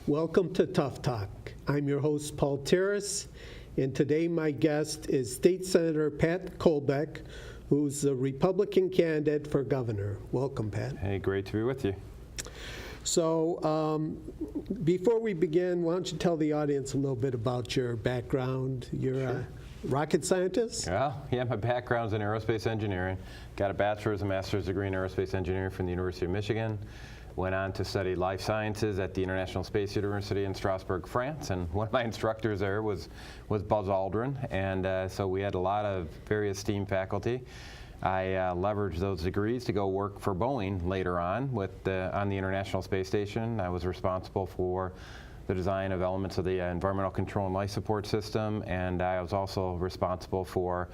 Welcome to Tough Talk. I'm your host, Paul Taros, and today my guest is State Senator Pat Colbeck, who's a Republican candidate for governor. Welcome, Pat. Hey, great to be with you. So before we begin, why don't you tell the audience a little bit about your background? You're a rocket scientist? Yeah, my background's in aerospace engineering. Got a bachelor's and master's degree in aerospace engineering from the University of Michigan. Went on to study life sciences at the International Space University in Strasbourg, France, and one of my instructors there was Buzz Aldrin, and so we had a lot of very esteemed faculty. I leveraged those degrees to go work for Boeing later on on the International Space Station. I was responsible for the design of elements of the environmental control and life support system, and I was also responsible for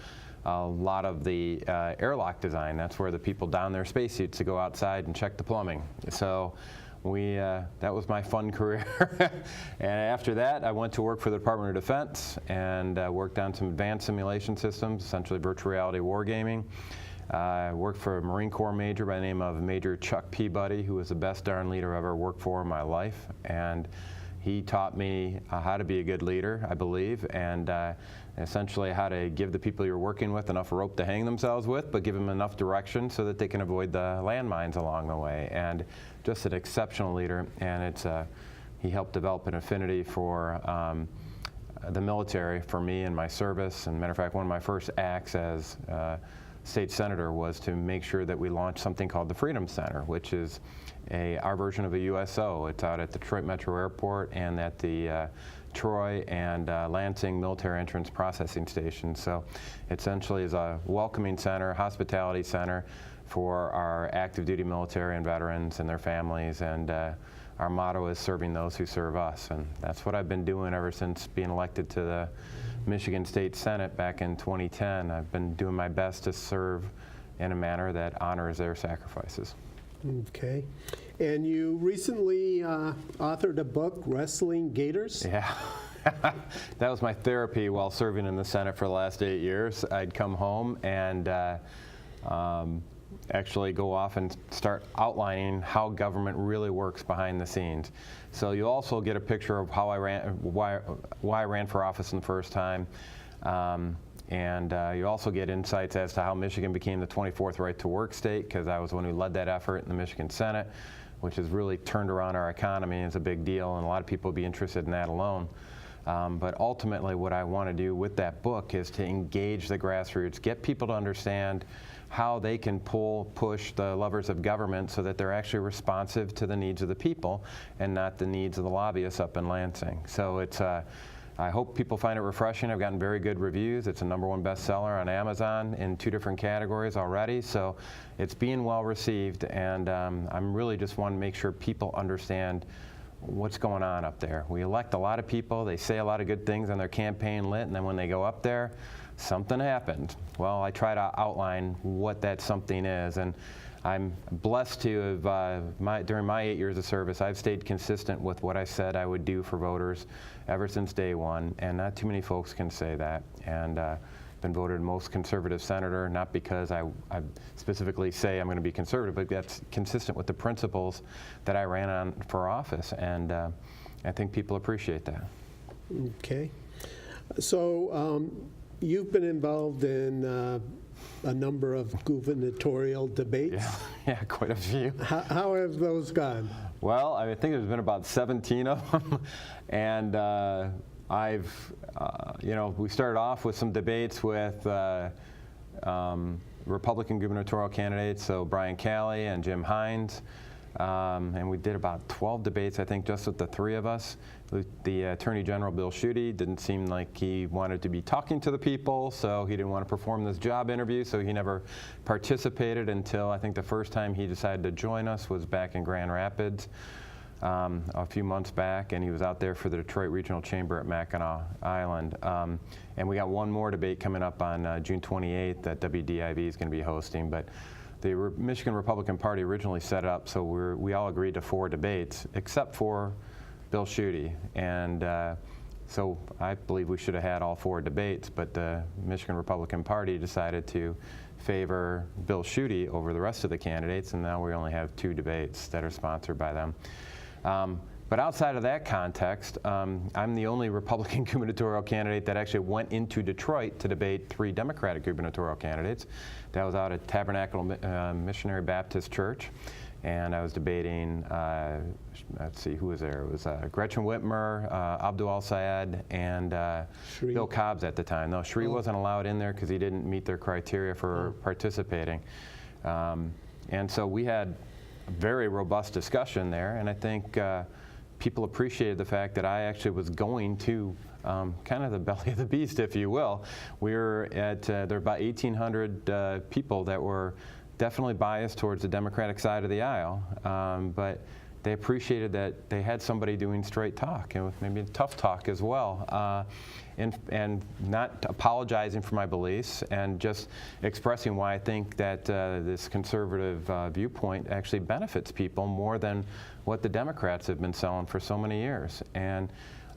a lot of the airlock design. That's where the people don their spacesuits to go outside and check the plumbing. So that was my fun career. And after that, I went to work for the Department of Defense and worked on some advanced simulation systems, essentially virtual reality wargaming. I worked for a Marine Corps major by the name of Major Chuck Peabody, who was the best darn leader I've ever worked for in my life. And he taught me how to be a good leader, I believe, and essentially how to give the people you're working with enough rope to hang themselves with, but give them enough direction so that they can avoid the landmines along the way. And just an exceptional leader, and he helped develop an affinity for the military for me and my service. And matter of fact, one of my first acts as state senator was to make sure that we launched something called the Freedom Center, which is our version of a USO. It's out at the Detroit Metro Airport and at the Troy and Lansing military entrance processing station. So essentially is a welcoming center, hospitality center for our active duty military and veterans and their families. And our motto is serving those who serve us. And that's what I've been doing ever since being elected to the Michigan State Senate back in 2010. I've been doing my best to serve in a manner that honors their sacrifices. Okay. And you recently authored a book, Wrestling Gators? Yeah. That was my therapy while serving in the Senate for the last 8 years. I'd come home and actually go off and start outlining how government really works behind the scenes. So you also get a picture of how I ran, why I ran for office in the first time. And you also get insights as to how Michigan became the 24th right-to-work state, because I was the one who led that effort in the Michigan Senate, which has really turned around our economy. It's a big deal, and a lot of people would be interested in that alone. But ultimately, what I want to do with that book is to engage the grassroots, get people to understand how they can push the levers of government so that they're actually responsive to the needs of the people and not the needs of the lobbyists up in Lansing. So it's I hope people find it refreshing. I've gotten very good reviews. It's a #1 bestseller on Amazon in 2 different categories already. So it's being well received, and I'm really just want to make sure people understand what's going on up there. We elect a lot of people. They say a lot of good things on their campaign lit, and then when they go up there, something happened. Well, I try to outline what that something is, and I'm blessed to have, during my 8 years of service, I've stayed consistent with what I said I would do for voters ever since day one, and not too many folks can say that. And been voted most conservative senator, not because I specifically say I'm going to be conservative, but that's consistent with the principles that I ran on for office, and I think people appreciate that. Okay. So you've been involved in a number of gubernatorial debates. Yeah, quite a few. How have those gone? Well, I think there's been about 17 of them, and we started off with some debates with Republican gubernatorial candidates, so Brian Calley and Jim Hines. And we did about 12 debates, I think, just with the three of us. The Attorney General, Bill Schuette, didn't seem like he wanted to be talking to the people, so he didn't want to perform this job interview, so he never participated until I think the first time he decided to join us was back in Grand Rapids a few months back, and he was out there for the Detroit Regional Chamber at Mackinac Island. And we got one more debate coming up on June 28th that WDIV is going to be hosting. But the Michigan Republican Party originally set it up so we all agreed to 4 debates, except for Bill Schuette. And so I believe we should have had all 4 debates, but the Michigan Republican Party decided to favor Bill Schuette over the rest of the candidates, and now we only have 2 debates that are sponsored by them. But outside of that context, I'm the only Republican gubernatorial candidate that actually went into Detroit to debate 3 Democratic gubernatorial candidates. That was out at Tabernacle Missionary Baptist Church, and I was debating, let's see, who was there? It was Gretchen Whitmer, Abdul Al-Sayed, and Bill Cobbs at the time. No, Shree wasn't allowed in there because he didn't meet their criteria for participating. And so we had a very robust discusson there, and I think people appreciated the fact that I actually was going to kind of the belly of the beast, if you will. We were at, there were about 1,800 people that were definitely biased towards the Democratic side of the aisle, but they appreciated that they had somebody doing straight talk, and maybe tough talk as well, and not apologizing for my beliefs and just expressing why I think that this conservative viewpoint actually benefits people more than what the Democrats have been selling for so many years. And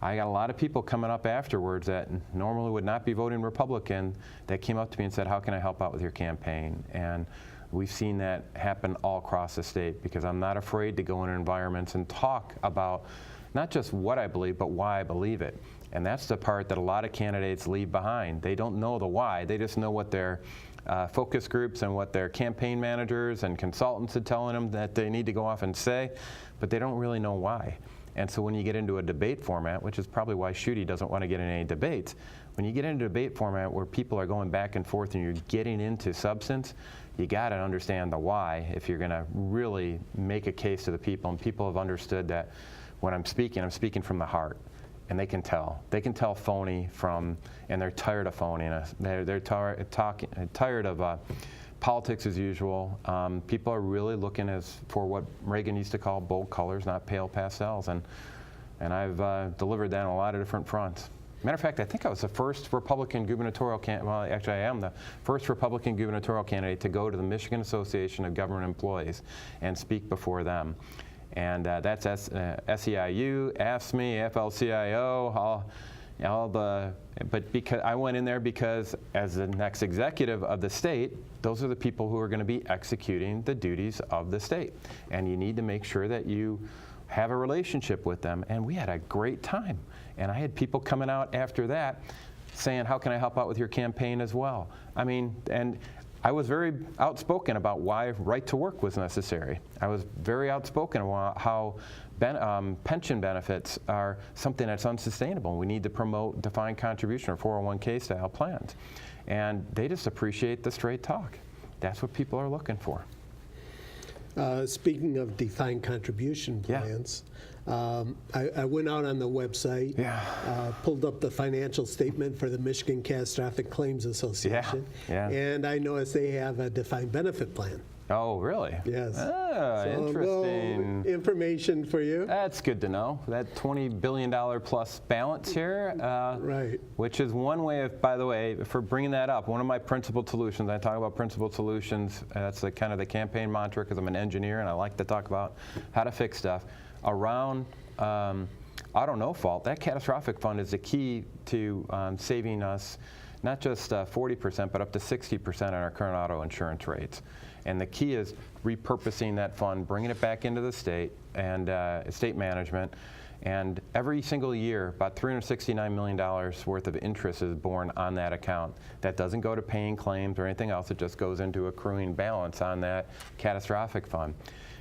I got a lot of people coming up afterwards that normally would not be voting Republican that came up to me and said, how can I help out with your campaign? And we've seen that happen all across the state because I'm not afraid to go into environments and talk about not just what I believe, but why I believe it. And that's the part that a lot of candidates leave behind. They don't know the why. They just know what their focus groups and what their campaign managers and consultants are telling them that they need to go off and say, but they don't really know why. And so when you get into a debate format, which is probably why Schuette doesn't want to get in any debates, when you get into a debate format where people are going back and forth and you're getting into substance, you got to understand the why if you're going to really make a case to the people. And people have understood that when I'm speaking from the heart. And they can tell. They can tell phony from, and they're tired of phoniness. They're tired of politics as usual. People are really looking for what Reagan used to call bold colors, not pale pastels. And I've delivered that on a lot of different fronts. Matter of fact, I think I was the first Republican gubernatorial candidate, well, actually I am the first Republican gubernatorial candidate to go to the Michigan Association of Government Employees and speak before them. And that's SEIU, AFSCME, AFL-CIO, but because I went in there because as the next executive of the state, those are the people who are going to be executing the duties of the state. And you need to make sure that you have a relationship with them. And we had a great time. And I had people coming out after that saying, how can I help out with your campaign as well? I mean, and I was very outspoken about why right to work was necessary. I was very outspoken about how pension benefits are something that's unsustainable. We need to promote defined contribution or 401k style plans. And they just appreciate the straight talk. That's what people are looking for. Speaking of defined contribution plans, I went out on the website, pulled up the financial statement for the Michigan Catastrophic Claims Association, and I noticed they have a defined benefit plan. Oh, really? Yes. Ah, so interesting. Information for you. That's good to know. That $20 billion plus balance here, right? Which is one way of, by the way, for bringing that up, one of my principled solutions, I talk about principled solutions, that's kind of the campaign mantra because I'm an engineer and I like to talk about how to fix stuff. Around auto no fault, that catastrophic fund is the key to saving us not just 40%, but up to 60% on our current auto insurance rates. And the key is repurposing that fund, bringing it back into the state and state management. And every single year, about $369 million worth of interest is borne on that account. That doesn't go to paying claims or anything else. It just goes into accruing balance on that catastrophic fund.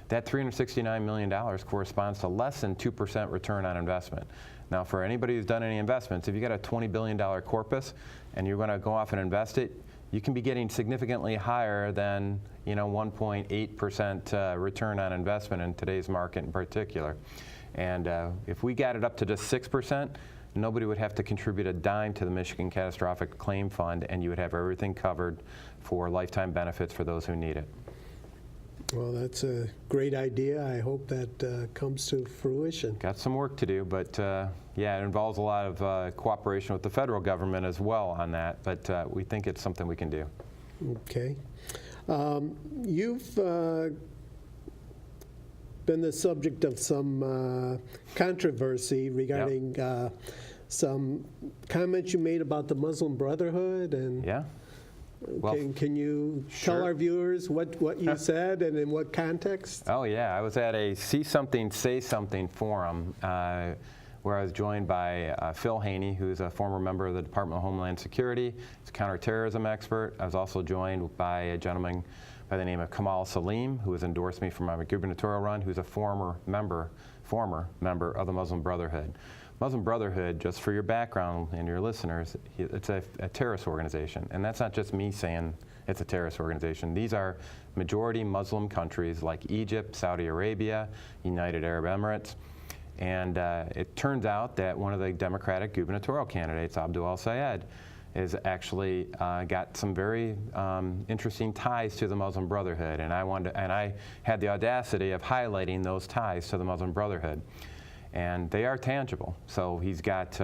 That $369 million corresponds to less than 2% return on investment. Now, for anybody who's done any investments, if you got a $20 billion corpus and you're going to go off and invest it, you can be getting significantly higher than 1.8% return on investment in today's market in particular. And if we got it up to just 6%, nobody would have to contribute a dime to the Michigan Catastrophic Claim Fund, and you would have everything covered for lifetime benefits for those who need it. Well, that's a great idea. I hope that comes to fruition. Got some work to do, but yeah, it involves a lot of cooperation with the federal government as well on that, but we think it's something we can do. Okay. You've been the subject of some controversy regarding some comments you made about the Muslim Brotherhood, and yeah. Well, can you sure. tell our viewers what you said and in what context? Oh yeah, I was at a See Something, Say Something forum where I was joined by Phil Haney, who's a former member of the Department of Homeland Security. He's a counterterrorism expert. I was also joined by a gentleman by the name of Kamal Salim, who has endorsed me for my gubernatorial run, who's a former member of the Muslim Brotherhood. Muslim Brotherhood, just for your background and your listeners, it's a terrorist organization. And that's not just me saying it's a terrorist organization. These are majority Muslim countries like Egypt, Saudi Arabia, United Arab Emirates. And it turns out that one of the Democratic gubernatorial candidates, Abdul al-Sayed, has actually got some very interesting ties to the Muslim Brotherhood. And I had the audacity of highlighting those ties to the Muslim Brotherhood. And they are tangible. So he's got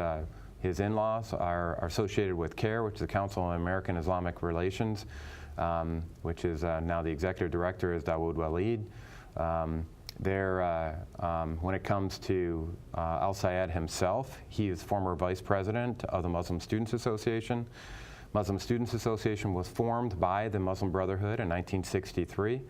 his in-laws are associated with CARE, which is the Council on American Islamic Relations, which is now the executive director is Dawood Walid. When it comes to al-Sayed himself, he is former vice president of the Muslim Students Association. Muslim Students Association was formed by the Muslim Brotherhood in 1963.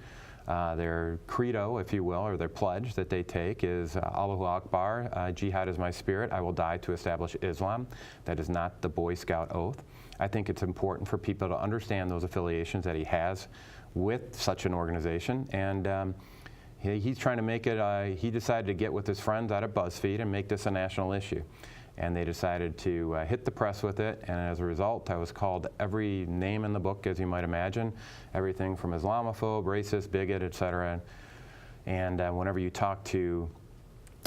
Their credo, if you will, or their pledge that they take is Allahu Akbar, jihad is my spirit, I will die to establish Islam. That is not the Boy Scout oath. I think it's important for people to understand those affiliations that he has with such an organization. And he's trying to make it, he decided to get with his friends out at BuzzFeed and make this a national issue. And they decided to hit the press with it, and as a result, I was called every name in the book, as you might imagine, everything from Islamophobe, racist, bigot, etc. And whenever you talk to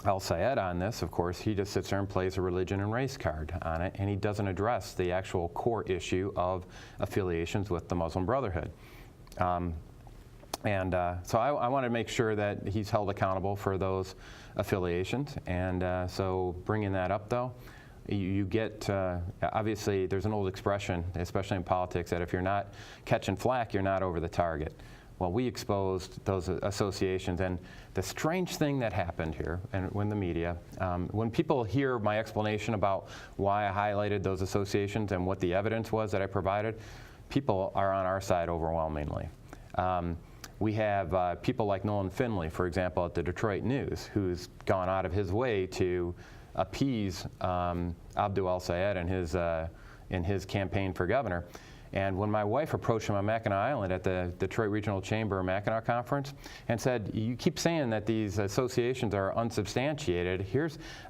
al-Sayed on this, of course, he just sits there and plays a religion and race card on it, and he doesn't address the actual core issue of affiliations with the Muslim Brotherhood. So I want to make sure that he's held accountable for those affiliations. And so bringing that up, though, you get, obviously, there's an old expression, especially in politics, that if you're not catching flack, you're not over the target. Well, we exposed those associations. And the strange thing that happened here, and when the media, when people hear my explanation about why I highlighted those associations and what the evidence was that I provided, people are on our side overwhelmingly. We have people like Nolan Finley, for example, at the Detroit News, who's gone out of his way to appease Abdul al-Sayed in his campaign for governor. And when my wife approached him on Mackinac Island at the Detroit Regional Chamber Mackinac Conference and said, you keep saying that these associations are unsubstantiated,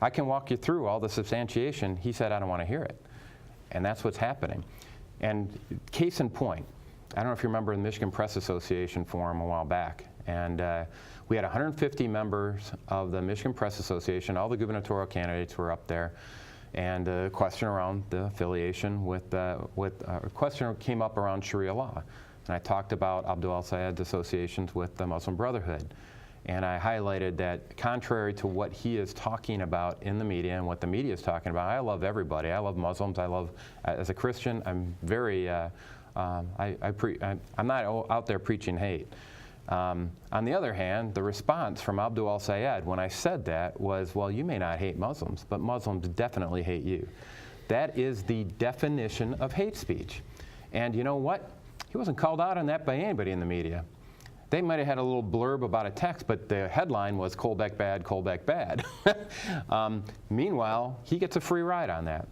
I can walk you through all the substantiation. He said, I don't want to hear it. And that's what's happening. And case in point, I don't know if you remember the Michigan Press Association forum a while back, and we had 150 members of the Michigan Press Association. All the gubernatorial candidates were up there, and a question around the affiliation a question came up around Sharia law, and I talked about Abdul al-Sayed's associations with the Muslim Brotherhood, and I highlighted that contrary to what he is talking about in the media and what the media is talking about, I love everybody. I love Muslims. As a Christian, I'm very. I'm not out there preaching hate. On the other hand, the response from Abdul al-Sayed when I said that was, well, you may not hate Muslims, but Muslims definitely hate you. That is the definition of hate speech. And you know what? He wasn't called out on that by anybody in the media. They might have had a little blurb about a text, but the headline was Colbeck bad, Colbeck bad. Meanwhile, he gets a free ride on that.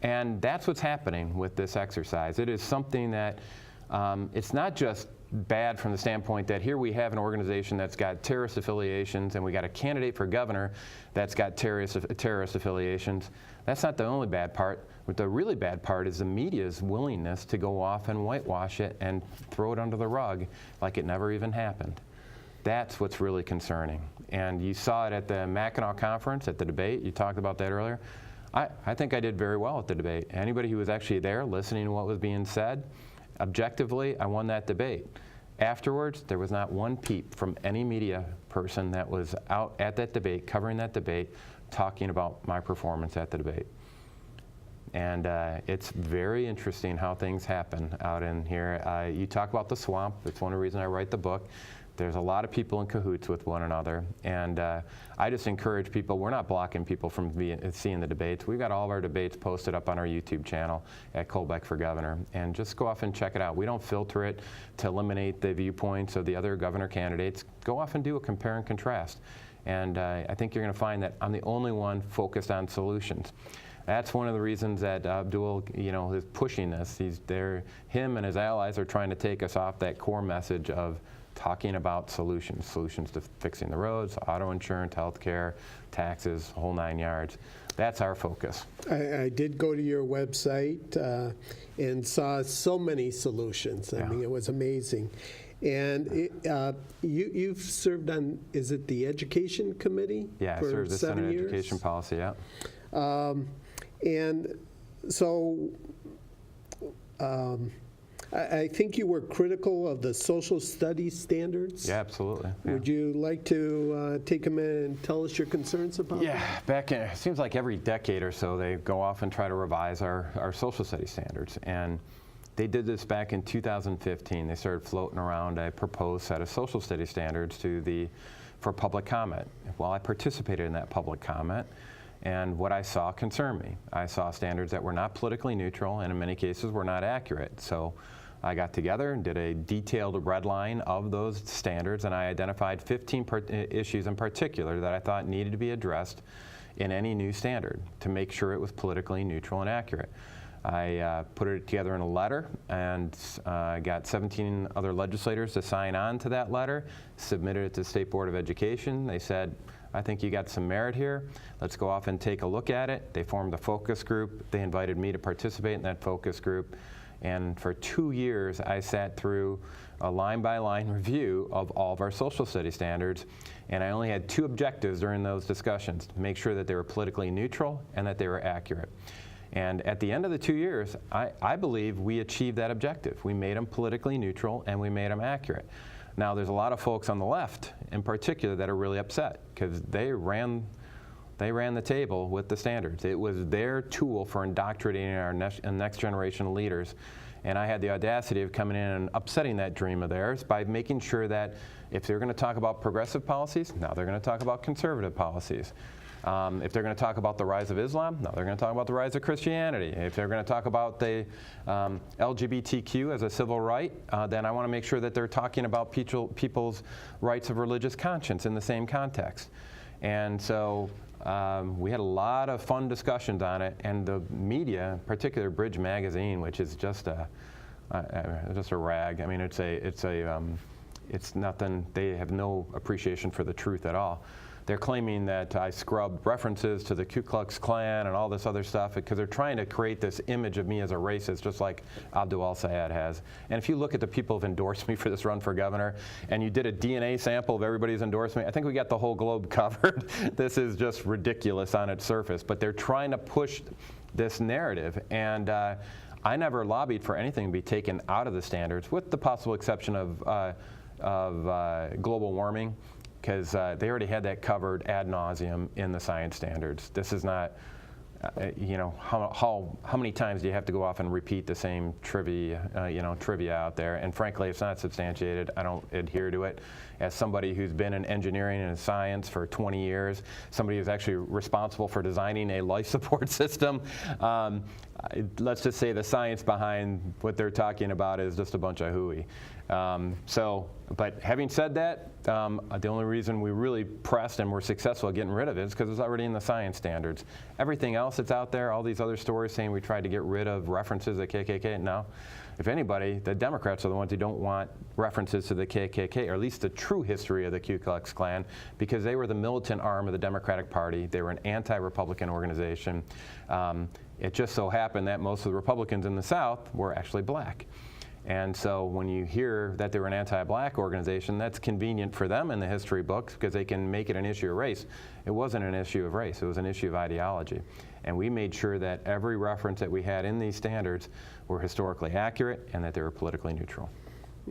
And that's what's happening with this exercise. It is something that it's not just bad from the standpoint that here we have an organization that's got terrorist affiliations, and we got a candidate for governor that's got terrorist affiliations. That's not the only bad part. But the really bad part is the media's willingness to go off and whitewash it and throw it under the rug like it never even happened. That's what's really concerning. And you saw it at the Mackinac conference, at the debate. You talked about that earlier. I think I did very well at the debate. Anybody who was actually there listening to what was being said, objectively, I won that debate. Afterwards, there was not one peep from any media person that was out at that debate, covering that debate, talking about my performance at the debate. And it's very interesting how things happen out in here. You talk about the swamp. That's one of the reasons I write the book. There's a lot of people in cahoots with one another. And I just encourage people, we're not blocking people from seeing the debates. We've got all of our debates posted up on our YouTube channel at Colbeck for Governor. And just go off and check it out. We don't filter it to eliminate the viewpoints of the other governor candidates. Go off and do a compare and contrast. And I think you're going to find that I'm the only one focused on solutions. That's one of the reasons that Abdul, is pushing this. Him and his allies are trying to take us off that core message of talking about solutions to fixing the roads, auto insurance, health care, taxes, whole 9 yards. That's our focus. I did go to your website and saw so many solutions. I mean, it was amazing. And you've served on, is it the Education Committee? Yeah, I served the Senate Education Policy, yeah. And so I think you were critical of the social studies standards. Yeah, absolutely. Yeah. Would you like to take a minute and tell us your concerns about that? Yeah, it seems like every decade or so they go off and try to revise our social studies standards. And they did this back in 2015. They started floating around a proposed set of social studies standards for public comment. Well, I participated in that public comment. And what I saw concerned me. I saw standards that were not politically neutral and in many cases were not accurate. So I got together and did a detailed red line of those standards, and I identified 15 issues in particular that I thought needed to be addressed in any new standard to make sure it was politically neutral and accurate. I put it together in a letter and got 17 other legislators to sign on to that letter, submitted it to the State Board of Education. They said, I think you got some merit here. Let's go off and take a look at it. They formed a focus group. They invited me to participate in that focus group. And for 2 years, I sat through a line-by-line review of all of our social studies standards. And I only had 2 objectives during those discussions: to make sure that they were politically neutral and that they were accurate. And at the end of the 2 years, I believe we achieved that objective. We made them politically neutral and we made them accurate. Now, there's a lot of folks on the left, in particular, that are really upset because they ran the table with the standards. It was their tool for indoctrinating our next generation leaders. And I had the audacity of coming in and upsetting that dream of theirs by making sure that if they're going to talk about progressive policies, now they're going to talk about conservative policies. If they're going to talk about the rise of Islam, no, they're going to talk about the rise of Christianity. If they're going to talk about the LGBTQ as a civil right, then I want to make sure that they're talking about people's rights of religious conscience in the same context. And so we had a lot of fun discussions on it, and the media, in particular Bridge Magazine, which is just a rag. I mean, it's nothing. They have no appreciation for the truth at all. They're claiming that I scrubbed references to the Ku Klux Klan and all this other stuff because they're trying to create this image of me as a racist, just like Abdul al-Sayed has. And if you look at the people who've endorsed me for this run for governor, and you did a DNA sample of everybody's endorsed me, I think we got the whole globe covered. This is just ridiculous on its surface. But they're trying to push this narrative. And I never lobbied for anything to be taken out of the standards, with the possible exception of global warming, because they already had that covered ad nauseum in the science standards. This is not, how many times do you have to go off and repeat the same trivia out there? And frankly, it's not substantiated. I don't adhere to it. As somebody who's been in engineering and science for 20 years, somebody who's actually responsible for designing a life support system, let's just say the science behind what they're talking about is just a bunch of hooey. But having said that, the only reason we really pressed and were successful at getting rid of it is because it's already in the science standards. Everything else that's out there, all these other stories saying we tried to get rid of references at KKK, no. if anybody, the Democrats are the ones who don't want references to the KKK, or at least the true history of the Ku Klux Klan, because they were the militant arm of the Democratic Party. They were an anti-Republican organization. It just so happened that most of the Republicans in the South were actually black. And so when you hear that they were an anti-black organization, that's convenient for them in the history books because they can make it an issue of race. It wasn't an issue of race, it was an issue of ideology. And we made sure that every reference that we had in these standards were historically accurate and that they were politically neutral.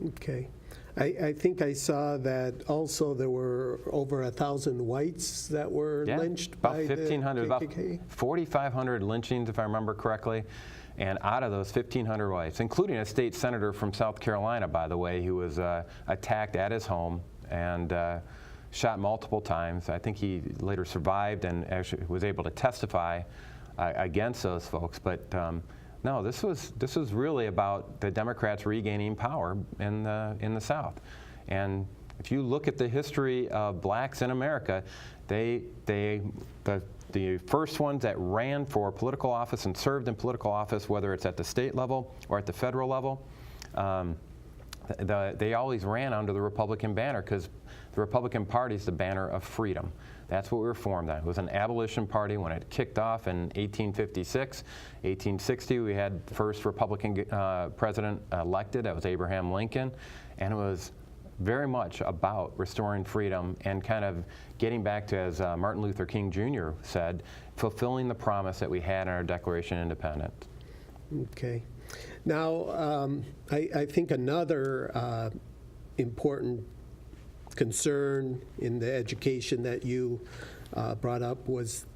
Okay. I think I saw that also there were over 1,000 whites that were lynched by the KKK. About 4,500 lynchings, if I remember correctly. And out of those 1,500 whites, including a state senator from South Carolina, by the way, who was attacked at his home and shot multiple times. I think he later survived and actually was able to testify against those folks. But no, this was really about the Democrats regaining power in the South. And if you look at the history of blacks in America, the first ones that ran for political office and served in political office, whether it's at the state level or at the federal level, they always ran under the Republican banner because the Republican Party is the banner of freedom. That's what we were formed on. It was an abolition party when it kicked off in 1856. 1860, we had the first Republican president elected. That was Abraham Lincoln. And it was very much about restoring freedom and kind of getting back to, as Martin Luther King Jr. said, fulfilling the promise that we had in our Declaration of Independence. Okay. Now, I think another important concern in the education that you brought up was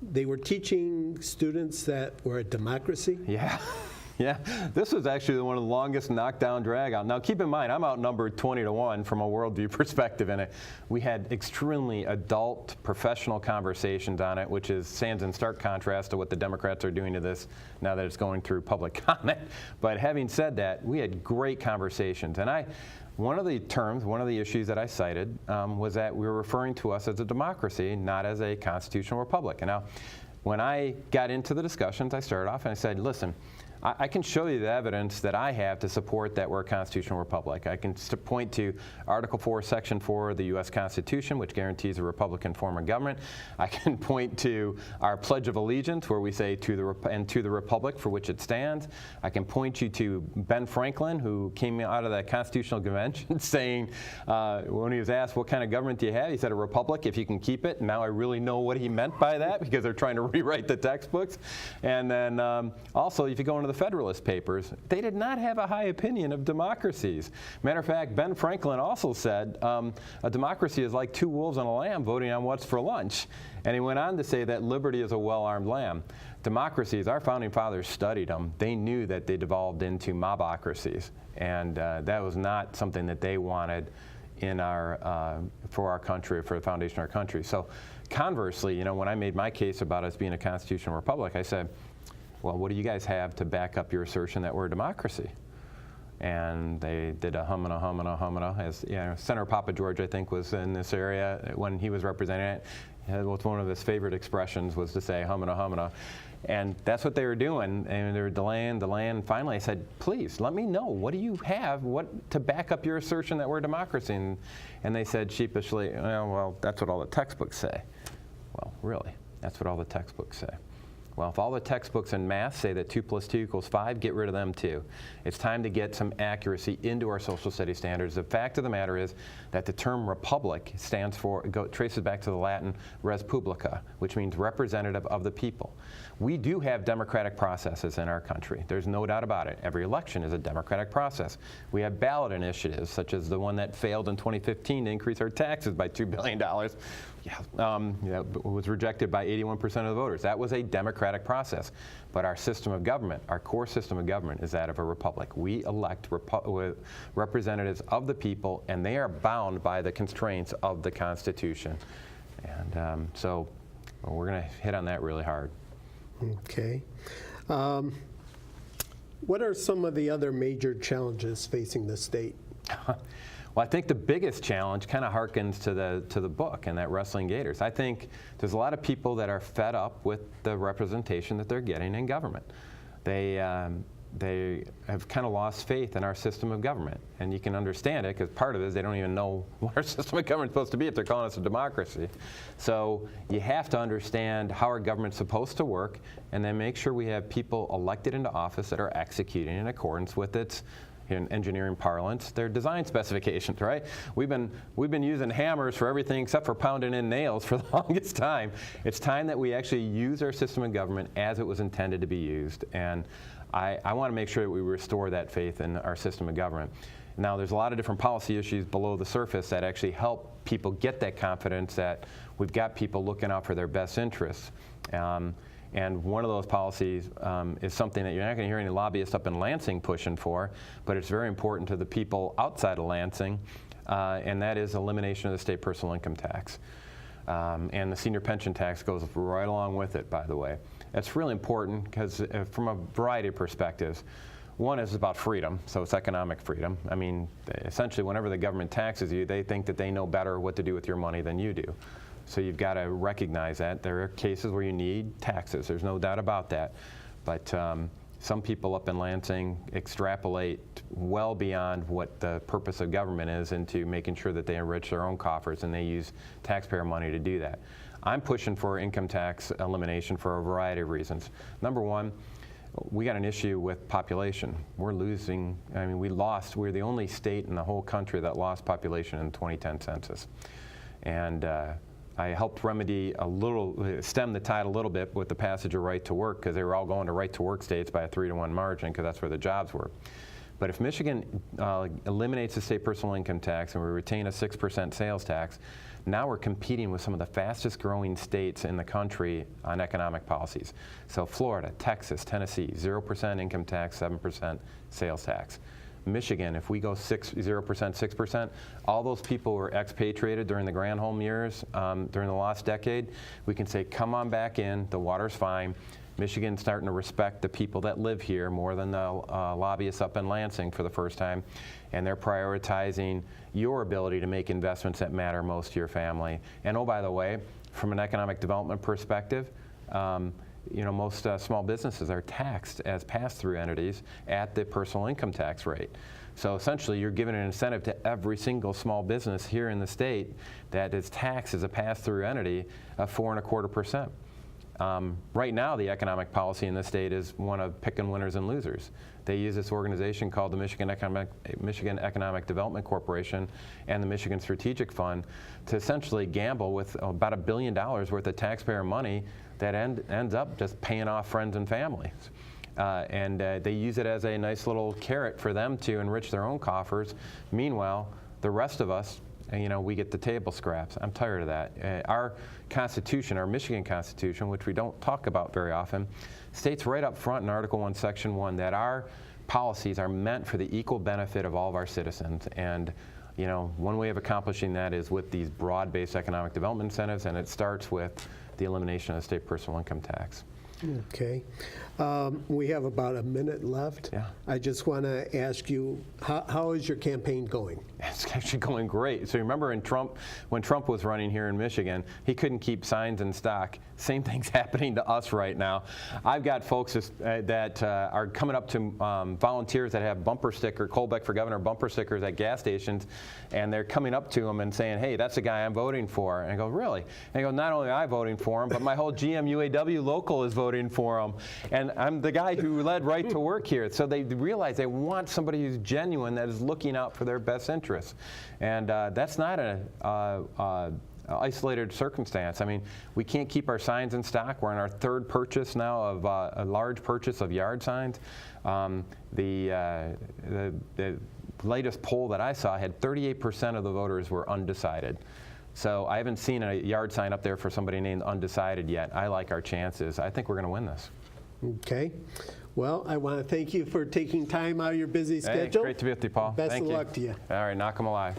they were teaching students that we're a democracy. Yeah. Yeah, this was actually one of the longest knockdown drag-out. Now, keep in mind, I'm outnumbered 20-1 from a worldview perspective in it. We had extremely adult, professional conversations on it, which stands in stark contrast to what the Democrats are doing to this now that it's going through public comment. But having said that, we had great conversations. And one of the issues that I cited was that we were referring to us as a democracy, not as a constitutional republic. And now, when I got into the discussions, I started off and I said, listen, I can show you the evidence that I have to support that we're a constitutional republic. I can point to Article 4, Section 4 of the U.S. Constitution, which guarantees a Republican form of government. I can point to our Pledge of Allegiance, where we say to the Republic for which it stands. I can point you to Ben Franklin, who came out of the Constitutional Convention saying, when he was asked, what kind of government do you have? He said, a republic, if you can keep it. Now I really know what he meant by that because they're trying to rewrite the textbooks. And then also, if you go into the Federalist Papers, they did not have a high opinion of democracies. Matter of fact, Ben Franklin also said a democracy is like two wolves and a lamb voting on what's for lunch. And he went on to say that liberty is a well-armed lamb. Democracies, our founding fathers studied them. They knew that they devolved into mobocracies. And that was not something that they wanted in for our country, for the foundation of our country. So conversely, when I made my case about us being a constitutional republic, I said, well, what do you guys have to back up your assertion that we're a democracy? And they did a hum and a hum and a hum and a, as Senator Papa George, I think, was in this area when he was representing it. One of his favorite expressions was to say hum and a hum and a. And that's what they were doing, and they were delaying. And finally I said, please, let me know, what do you have to back up your assertion that we're a democracy? And they said sheepishly, well, that's what all the textbooks say. Well, really, that's what all the textbooks say. Well, if all the textbooks in math say that 2 + 2 = 5, get rid of them too. It's time to get some accuracy into our social studies standards. The fact of the matter is that the term republic traces back to the Latin res publica, which means representative of the people. We do have democratic processes in our country. There's no doubt about it. Every election is a democratic process. We have ballot initiatives, such as the one that failed in 2015 to increase our taxes by $2 billion. Was rejected by 81% of the voters. That was a democratic process. But our system of government, our core system of government, is that of a republic. We elect representatives of the people, and they are bound by the constraints of the Constitution. And so we're going to hit on that really hard. Okay. What are some of the other major challenges facing the state? Well, I think the biggest challenge kind of harkens to the book and that Wrestling Gators. I think there's a lot of people that are fed up with the representation that they're getting in government. They they have kind of lost faith in our system of government. And you can understand it, because part of it is they don't even know what our system of government is supposed to be if they're calling us a democracy. So you have to understand how our government's supposed to work, and then make sure we have people elected into office that are executing in accordance with its, in engineering parlance, their design specifications, right? We've been using hammers for everything except for pounding in nails for the longest time. It's time that we actually use our system of government as it was intended to be used. And I want to make sure that we restore that faith in our system of government. Now, there's a lot of different policy issues below the surface that actually help people get that confidence that we've got people looking out for their best interests. And one of those policies is something that you're not going to hear any lobbyists up in Lansing pushing for, but it's very important to the people outside of Lansing, and that is elimination of the state personal income tax. And the senior pension tax goes right along with it, by the way. That's really important because from a variety of perspectives. One is about freedom, so it's economic freedom. I mean, essentially, whenever the government taxes you, they think that they know better what to do with your money than you do. So you've got to recognize that. There are cases where you need taxes. There's no doubt about that. But some people up in Lansing extrapolate well beyond what the purpose of government is into making sure that they enrich their own coffers, and they use taxpayer money to do that. I'm pushing for income tax elimination for a variety of reasons. Number one, we got an issue with population. We're losing, I mean, we're the only state in the whole country that lost population in the 2010 census. And I helped remedy stem the tide a little bit with the passage of right to work, because they were all going to right to work states by a 3-to-1 margin, because that's where the jobs were. But if Michigan eliminates the state personal income tax and we retain a 6% sales tax, now we're competing with some of the fastest growing states in the country on economic policies. So Florida, Texas, Tennessee, 0% income tax, 7% sales tax. Michigan, if we go 0%, 6%, all those people were expatriated during the Granholm years, during the last decade, we can say, come on back in, the water's fine. Michigan's starting to respect the people that live here more than the lobbyists up in Lansing for the first time, and they're prioritizing your ability to make investments that matter most to your family. And oh, by the way, from an economic development perspective, most small businesses are taxed as pass-through entities at the personal income tax rate. So essentially, you're giving an incentive to every single small business here in the state that is taxed as a pass-through entity of 4.25%. Right now, the economic policy in the state is one of picking winners and losers. They use this organization called the Michigan Economic Development Corporation and the Michigan Strategic Fund to essentially gamble with about $1 billion worth of taxpayer money that ends up just paying off friends and families. They use it as a nice little carrot for them to enrich their own coffers. Meanwhile, the rest of us, we get the table scraps. I'm tired of that. Our Constitution, our Michigan Constitution, which we don't talk about very often, states right up front in Article 1, Section 1 that our policies are meant for the equal benefit of all of our citizens. And one way of accomplishing that is with these broad-based economic development incentives, and it starts with the elimination of the state personal income tax. Okay. We have about a minute left. Yeah. I just want to ask you, how is your campaign going? It's actually going great. So you remember when Trump was running here in Michigan, he couldn't keep signs in stock. Same thing's happening to us right now. I've got folks that are coming up to volunteers that have bumper sticker, Colbeck for Governor bumper stickers at gas stations, and they're coming up to them and saying, hey, that's the guy I'm voting for. And I go, really? And I go, not only am I voting for him, but my whole GM UAW local is voting for him. And I'm the guy who led right to work here. So they realize they want somebody who's genuine, that is looking out for their best interests. And that's not an isolated circumstance. I mean, we can't keep our signs in stock. We're on our third purchase now of a large purchase of yard signs. The latest poll that I saw had 38% of the voters were undecided. So I haven't seen a yard sign up there for somebody named undecided yet. I like our chances. I think we're going to win this. Okay. Well, I want to thank you for taking time out of your busy schedule. Great to be with you, Paul. Best of luck to you. All right, knock 'em alive.